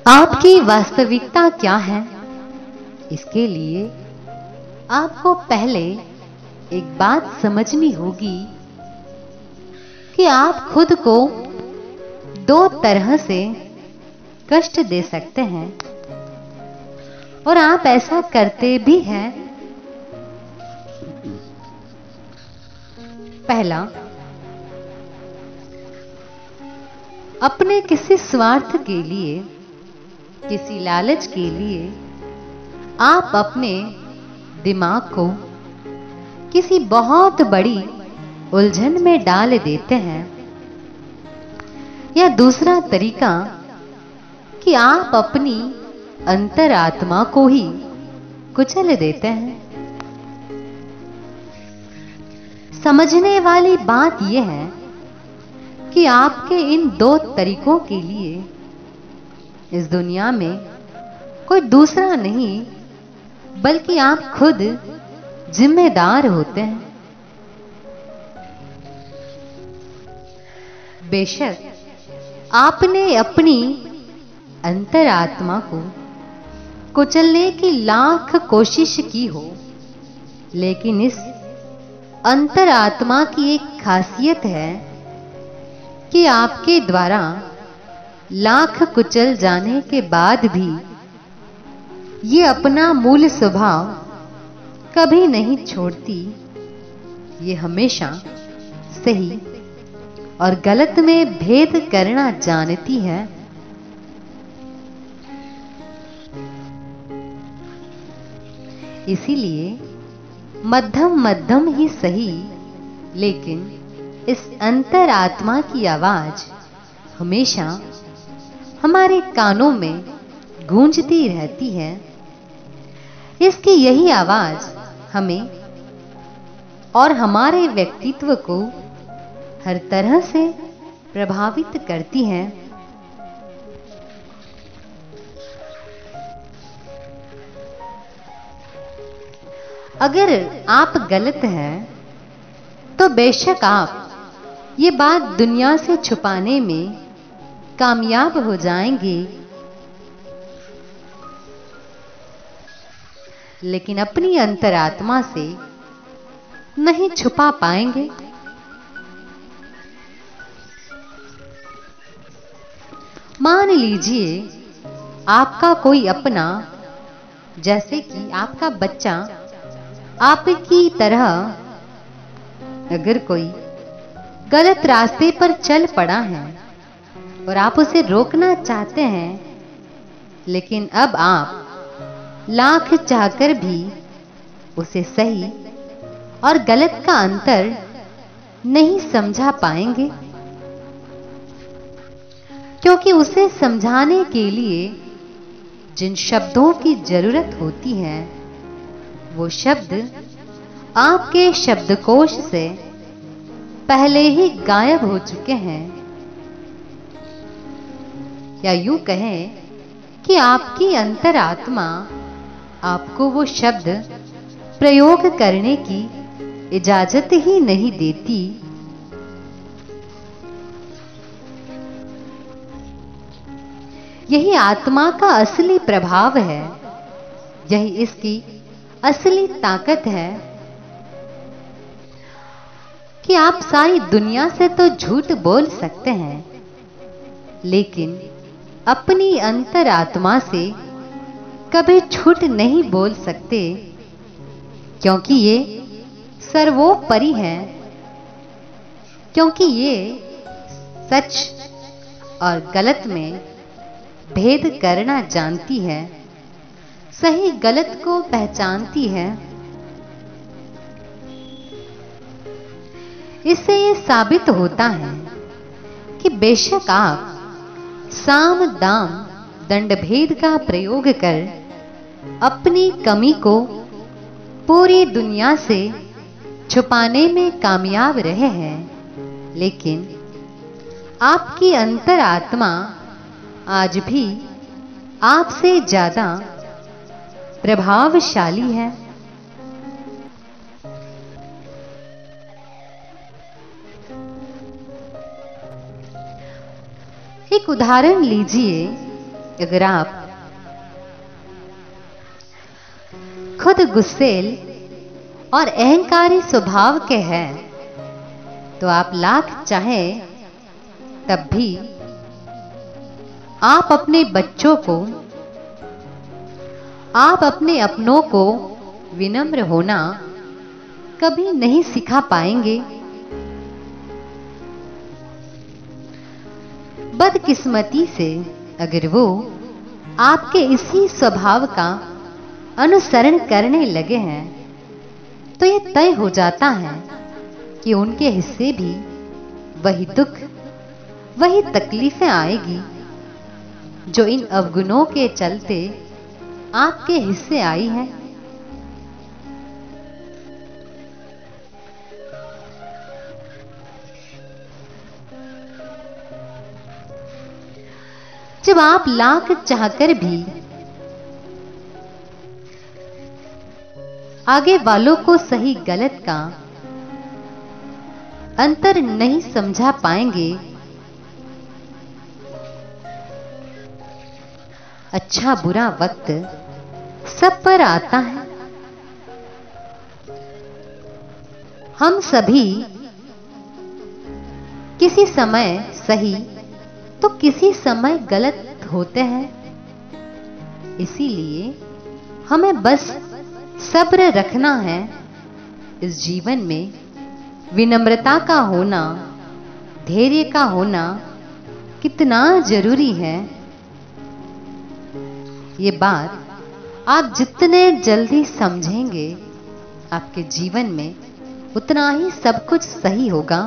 आपकी वास्तविकता क्या है, इसके लिए आपको पहले एक बात समझनी होगी कि आप खुद को दो तरह से कष्ट दे सकते हैं और आप ऐसा करते भी हैं। पहला, अपने किसी स्वार्थ के लिए, किसी लालच के लिए आप अपने दिमाग को किसी बहुत बड़ी उलझन में डाल देते हैं। या दूसरा तरीका कि आप अपनी अंतरात्मा को ही कुचल देते हैं। समझने वाली बात यह है कि आपके इन दो तरीकों के लिए इस दुनिया में कोई दूसरा नहीं बल्कि आप खुद जिम्मेदार होते हैं। बेशक आपने अपनी अंतरात्मा को कुचलने की लाख कोशिश की हो, लेकिन इस अंतरात्मा की एक खासियत है कि आपके द्वारा लाख कुचल जाने के बाद भी ये अपना मूल स्वभाव कभी नहीं छोड़ती। ये हमेशा सही और गलत में भेद करना जानती है। इसीलिए मध्यम मध्यम ही सही, लेकिन इस अंतरात्मा की आवाज हमेशा हमारे कानों में गूंजती रहती है। इसकी यही आवाज हमें और हमारे व्यक्तित्व को हर तरह से प्रभावित करती है। अगर आप गलत हैं तो बेशक आप ये बात दुनिया से छुपाने में कामयाब हो जाएंगे, लेकिन अपनी अंतरात्मा से नहीं छुपा पाएंगे। मान लीजिए आपका कोई अपना, जैसे कि आपका बच्चा आपकी तरह अगर कोई गलत रास्ते पर चल पड़ा है और आप उसे रोकना चाहते हैं, लेकिन अब आप लाख चाहकर भी उसे सही और गलत का अंतर नहीं समझा पाएंगे, क्योंकि उसे समझाने के लिए जिन शब्दों की जरूरत होती है वो शब्द आपके शब्दकोश से पहले ही गायब हो चुके हैं। या यूं कहें कि आपकी अंतरात्मा आपको वो शब्द प्रयोग करने की इजाजत ही नहीं देती। यही आत्मा का असली प्रभाव है, यही इसकी असली ताकत है कि आप सारी दुनिया से तो झूठ बोल सकते हैं, लेकिन अपनी अंतरात्मा से कभी झूठ नहीं बोल सकते, क्योंकि ये सर्वोपरि है, क्योंकि ये सच और गलत में भेद करना जानती है, सही गलत को पहचानती है। इससे ये साबित होता है कि बेशक आप साम दाम दंड भेद का प्रयोग कर अपनी कमी को पूरी दुनिया से छुपाने में कामयाब रहे हैं, लेकिन आपकी अंतरात्मा आज भी आपसे ज्यादा प्रभावशाली है। एक उदाहरण लीजिए अगर आप खुद गुस्सेल और अहंकारी स्वभाव के हैं तो आप लाख चाहें तब भी आप अपने बच्चों को, आप अपने अपनों को विनम्र होना कभी नहीं सिखा पाएंगे। बदकिस्मती से अगर वो आपके इसी स्वभाव का अनुसरण करने लगे हैं तो ये तय हो जाता है कि उनके हिस्से भी वही दुख, वही तकलीफें आएगी जो इन अवगुणों के चलते आपके हिस्से आई है। जब आप लाख चाहकर भी आगे वालों को सही गलत का अंतर नहीं समझा पाएंगे, अच्छा बुरा वक्त सब पर आता है। हम सभी किसी समय सही तो किसी समय गलत होते हैं, इसीलिए हमें बस सब्र रखना है। इस जीवन में विनम्रता का होना, धैर्य का होना कितना जरूरी है, ये बात आप जितने जल्दी समझेंगे आपके जीवन में उतना ही सब कुछ सही होगा।